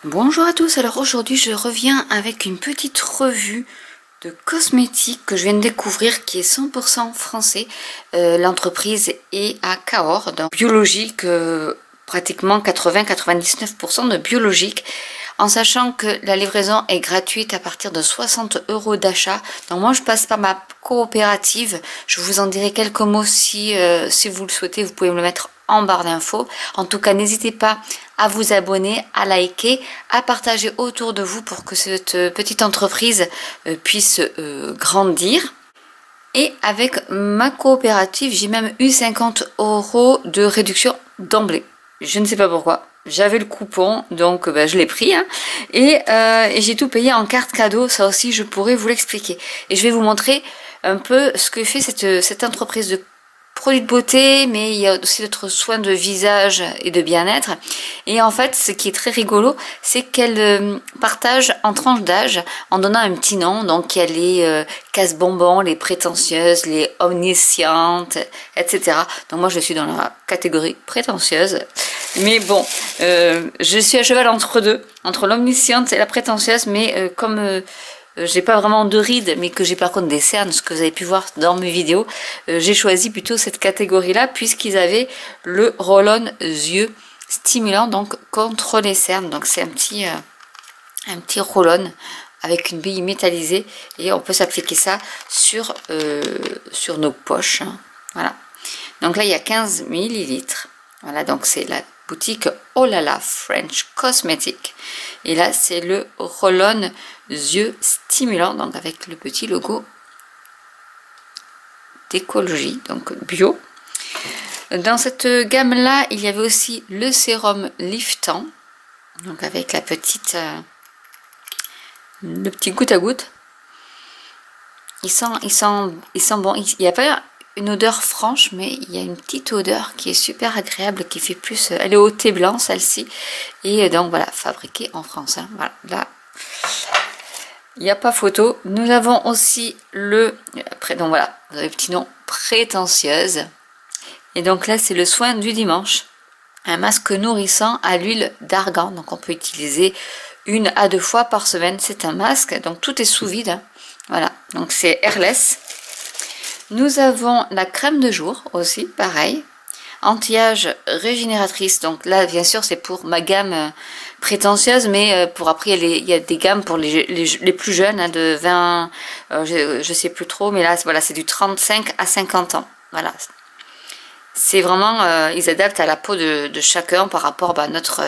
Bonjour à tous, alors aujourd'hui je reviens avec une petite revue de cosmétiques que je viens de découvrir qui est 100% français. L'entreprise est à Cahors, dans biologique, pratiquement 80-99% de biologique, en sachant que la livraison est gratuite à partir de 60 € d'achat. Donc moi je passe par ma coopérative, je vous en dirai quelques mots si vous le souhaitez, vous pouvez me le mettre en barre d'infos. En tout cas, n'hésitez pas à vous abonner, à liker, à partager autour de vous pour que cette petite entreprise puisse grandir. Et avec ma coopérative, j'ai même eu 50 € de réduction d'emblée. Je ne sais pas pourquoi. J'avais le coupon, donc je l'ai pris. Hein, et j'ai tout payé en carte cadeau. Ça aussi, je pourrais vous l'expliquer. Et je vais vous montrer un peu ce que fait cette entreprise de produits de beauté, mais il y a aussi d'autres soins de visage et de bien-être. Et en fait, ce qui est très rigolo, c'est qu'elle partage en tranches d'âge en donnant un petit nom. Donc il y a les casse-bonbons, les prétentieuses, les omniscientes, etc. Donc moi je suis dans la catégorie prétentieuse. Mais bon, je suis à cheval entre deux, entre l'omnisciente et la prétentieuse, mais comme j'ai pas vraiment de rides, mais que j'ai par contre des cernes, ce que vous avez pu voir dans mes vidéos, j'ai choisi plutôt cette catégorie-là, puisqu'ils avaient le roll-on yeux stimulant, donc contre les cernes. Donc c'est un petit roll-on avec une bille métallisée, et on peut s'appliquer ça sur nos poches. Hein. Voilà. Donc là, il y a 15 millilitres. Voilà, donc c'est la boutique Olala French Cosmetic. Et là, c'est le roll-on yeux stimulant, donc avec le petit logo d'écologie, donc bio. Dans cette gamme-là, il y avait aussi le sérum liftant, donc avec la petite, le petit goutte à goutte. Il sent bon. Il n'y a pas une odeur franche, mais il y a une petite odeur qui est super agréable, qui fait plus. Elle est au thé blanc, celle-ci, et donc voilà, fabriquée en France. Hein. Voilà, là, il n'y a pas photo. Nous avons aussi donc voilà, vous avez le petit nom prétentieuse. Et donc là, c'est le soin du dimanche. Un masque nourrissant à l'huile d'argan. Donc on peut utiliser 1 à 2 fois par semaine. C'est un masque, donc tout est sous vide. Hein. Voilà, donc c'est airless. Nous avons la crème de jour aussi, pareil. Anti-âge régénératrice. Donc là, bien sûr, c'est pour ma gamme prétentieuse, mais pour après, il y a des gammes pour les plus jeunes, hein, de 20, je sais plus trop, mais là, voilà, c'est du 35 à 50 ans. Voilà. C'est vraiment, ils adaptent à la peau de chacun par rapport à notre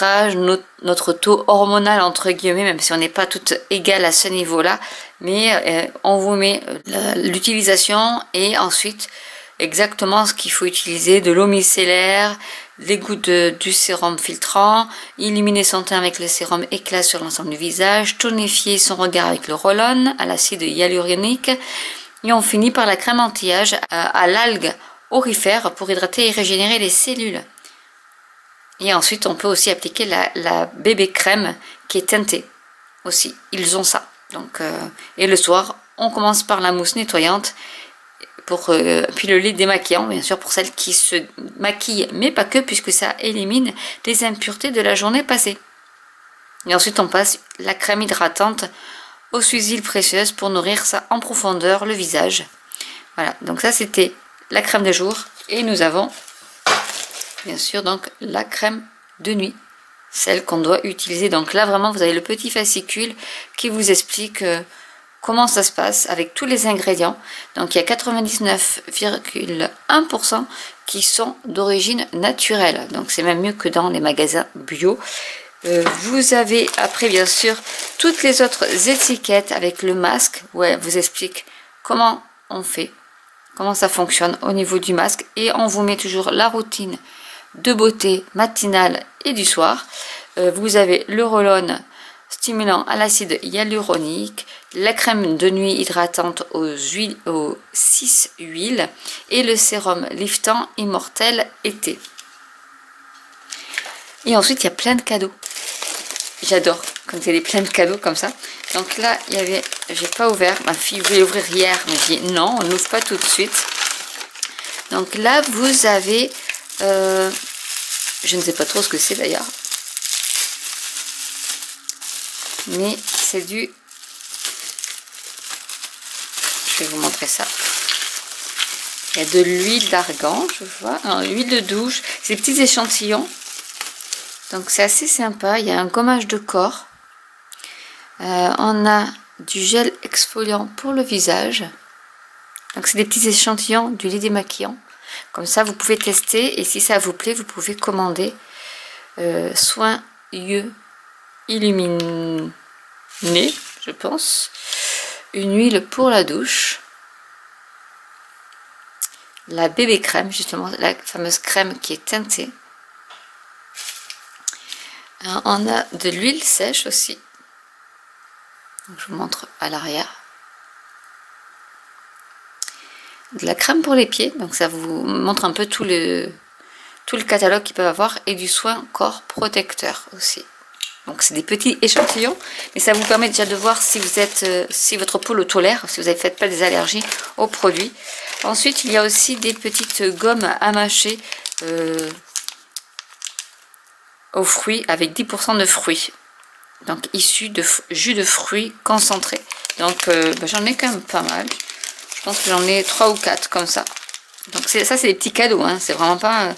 âge, notre taux hormonal, entre guillemets, même si on n'est pas toutes égales à ce niveau-là. Mais on vous met l'utilisation et ensuite exactement ce qu'il faut utiliser, de l'eau micellaire, les gouttes du sérum filtrant, illuminer son teint avec le sérum éclat sur l'ensemble du visage, tonifier son regard avec le roll-on à l'acide hyaluronique. Et on finit par la crème anti-âge à l'algue aurifère pour hydrater et régénérer les cellules. Et ensuite, on peut aussi appliquer la bébé crème qui est teintée aussi. Ils ont ça. Donc, et le soir, on commence par la mousse nettoyante, puis le lait démaquillant, bien sûr, pour celles qui se maquillent, mais pas que, puisque ça élimine les impuretés de la journée passée. Et ensuite, on passe la crème hydratante aux huiles précieuses pour nourrir ça en profondeur le visage. Voilà, donc ça c'était la crème de jour. Et nous avons bien sûr donc la crème de nuit, celle qu'on doit utiliser. Donc là vraiment vous avez le petit fascicule qui vous explique comment ça se passe avec tous les ingrédients. Donc il y a 99,1% qui sont d'origine naturelle. Donc c'est même mieux que dans les magasins bio. Vous avez après bien sûr toutes les autres étiquettes avec le masque où elle vous explique comment on fait, comment ça fonctionne au niveau du masque, et on vous met toujours la routine de beauté matinale et du soir. Vous avez le roll-on stimulant à l'acide hyaluronique, la crème de nuit hydratante aux 6 huiles et le sérum liftant immortel été. Et ensuite il y a plein de cadeaux. J'adore quand il y a plein de cadeaux comme ça. Donc là il y avait, j'ai pas ouvert, ma fille voulait ouvrir hier, mais j'ai dit non, on n'ouvre pas tout de suite. Donc là vous avez je ne sais pas trop ce que c'est d'ailleurs. mais c'est du... Je vais vous montrer ça. Il y a de l'huile d'argan, je vois. Non, l'huile de douche. C'est des petits échantillons. Donc c'est assez sympa. Il y a un gommage de corps. On a du gel exfoliant pour le visage. Donc c'est des petits échantillons d'huile démaquillant. Comme ça vous pouvez tester et si ça vous plaît vous pouvez commander soin yeux illuminé, je pense. Une huile pour la douche. La bébé crème, justement, la fameuse crème qui est teintée. On a de l'huile sèche aussi. Je vous montre à l'arrière. De la crème pour les pieds, donc ça vous montre un peu tout le catalogue qu'ils peuvent avoir, et du soin corps protecteur aussi. Donc c'est des petits échantillons, mais ça vous permet déjà de voir si vous êtes, si votre peau le tolère, si vous n'avez pas des allergies aux produits. Ensuite, il y a aussi des petites gommes à mâcher aux fruits avec 10% de fruits. Donc issus de jus de fruits concentré. Donc j'en ai quand même pas mal. Je pense que j'en ai 3 ou 4 comme ça. Donc ça c'est des petits cadeaux. Hein. C'est vraiment pas...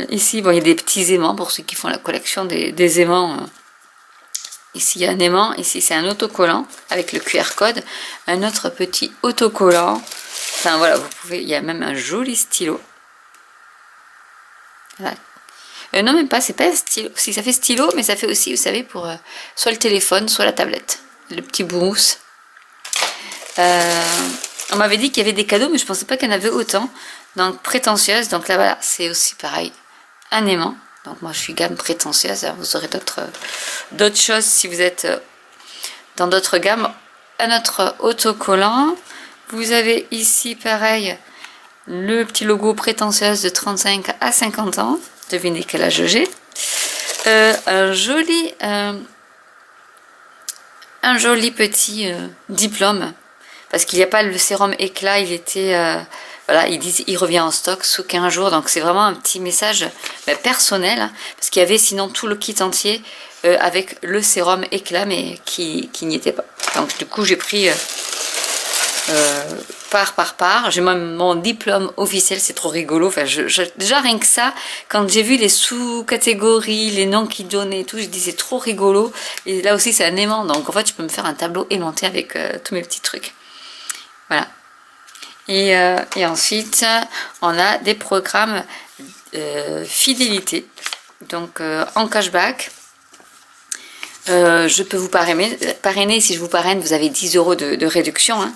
ici, bon, il y a des petits aimants pour ceux qui font la collection des aimants. Ici, il y a un aimant. Ici, c'est un autocollant avec le QR code. Un autre petit autocollant. Enfin, voilà, vous pouvez... Il y a même un joli stylo. Voilà. Non, même pas. C'est pas un stylo. Si, ça fait stylo, mais ça fait aussi, vous savez, pour soit le téléphone, soit la tablette. Le petit bourrousse. On m'avait dit qu'il y avait des cadeaux, mais je pensais pas qu'il y en avait autant. Donc, prétentieuse. Donc là, voilà, c'est aussi pareil. Un aimant. Donc moi je suis gamme prétentieuse, alors vous aurez d'autres choses si vous êtes dans d'autres gammes. Un autre autocollant. Vous avez ici pareil le petit logo prétentieuse de 35 à 50 ans. Devinez quel âge j'ai. Un joli petit diplôme. Parce qu'il n'y a pas le sérum éclat, il était... voilà, ils disent il revient en stock sous 15 jours. Donc c'est vraiment un petit message personnel. Hein, parce qu'il y avait sinon tout le kit entier avec le sérum éclat, mais qui n'y était pas. Donc du coup j'ai pris part. J'ai même mon diplôme officiel, c'est trop rigolo. Enfin, déjà rien que ça, quand j'ai vu les sous-catégories, les noms qu'ils donnaient et tout, je disais trop rigolo. Et là aussi c'est un aimant. Donc en fait je peux me faire un tableau aimanté avec tous mes petits trucs. Voilà. Et ensuite, on a des programmes fidélité. Donc, en cashback, je peux vous parrainer. Si je vous parraine, vous avez 10 € de réduction. Hein.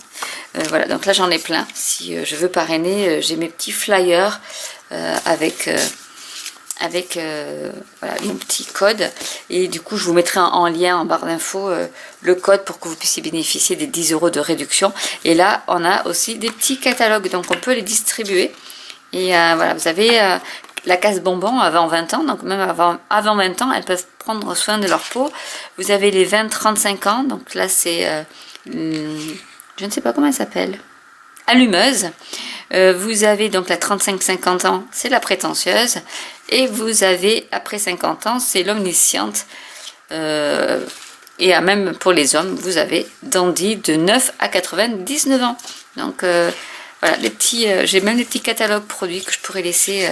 Voilà, donc là, j'en ai plein. Si je veux parrainer, j'ai mes petits flyers avec voilà, mon petit code, et du coup je vous mettrai en lien en barre d'infos le code pour que vous puissiez bénéficier des 10 € de réduction. Et là on a aussi des petits catalogues, donc on peut les distribuer. Et voilà, vous avez la case bonbons avant 20 ans, donc même avant 20 ans elles peuvent prendre soin de leur peau. Vous avez les 20-35 ans, donc là c'est je ne sais pas comment elle s'appelle, allumeuse. Vous avez donc la 35-50 ans, c'est la prétentieuse. Et vous avez, après 50 ans, c'est l'omnisciente. Et même pour les hommes, vous avez Dandy de 9 à 99 ans. Donc, voilà, les petits, j'ai même des petits catalogues produits que je pourrais laisser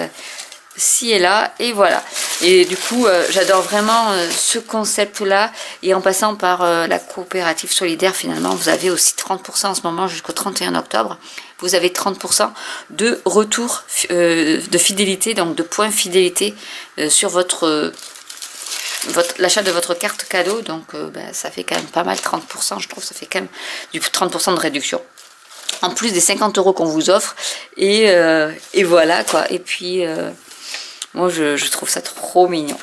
ci et là. Et voilà. Et du coup, j'adore vraiment ce concept-là. Et en passant par la coopérative solidaire, finalement, vous avez aussi 30% en ce moment jusqu'au 31 octobre. Vous avez 30% de retour de fidélité, donc de points fidélité sur l'achat de votre carte cadeau. Donc ça fait quand même pas mal, 30%, je trouve, ça fait quand même du 30% de réduction. En plus des 50 € qu'on vous offre. Et voilà quoi. Et puis, moi je trouve ça trop mignon.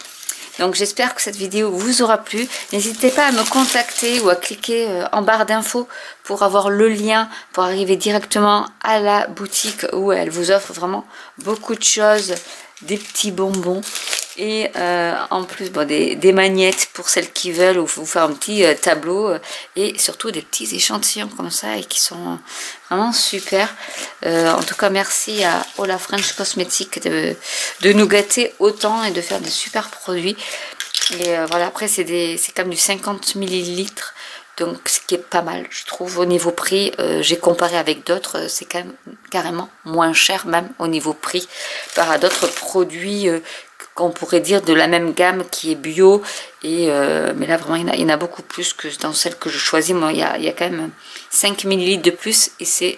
Donc j'espère que cette vidéo vous aura plu. N'hésitez pas à me contacter ou à cliquer en barre d'infos pour avoir le lien, pour arriver directement à la boutique où elle vous offre vraiment beaucoup de choses, des petits bonbons et en plus bon, des magnettes pour celles qui veulent ou vous faire un petit tableau et surtout des petits échantillons comme ça et qui sont vraiment super. En tout cas merci à Ola French Cosmetics de nous gâter autant et de faire des super produits. Et voilà, après c'est quand même du 50 millilitres. Donc ce qui est pas mal, je trouve, au niveau prix. J'ai comparé avec d'autres, c'est quand même carrément moins cher, même au niveau prix, par à d'autres produits qu'on pourrait dire de la même gamme qui est bio. Et, mais là, vraiment, il y en a beaucoup plus que dans celle que je choisis. Moi, il y a quand même 5 millilitres de plus et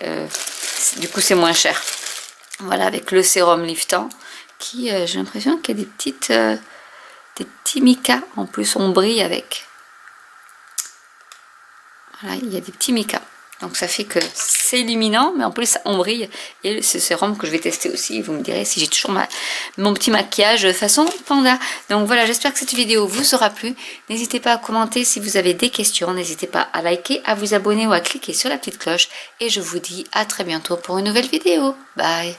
du coup, c'est moins cher. Voilà, avec le sérum liftant, qui, j'ai l'impression qu'il y a des petits micas. En plus, on brille avec. Voilà, il y a des petits micas. Donc ça fait que c'est illuminant, mais en plus on brille. Et ce sérum que je vais tester aussi, vous me direz si j'ai toujours mon petit maquillage façon panda. Donc voilà, j'espère que cette vidéo vous aura plu. N'hésitez pas à commenter si vous avez des questions. N'hésitez pas à liker, à vous abonner ou à cliquer sur la petite cloche. Et je vous dis à très bientôt pour une nouvelle vidéo. Bye!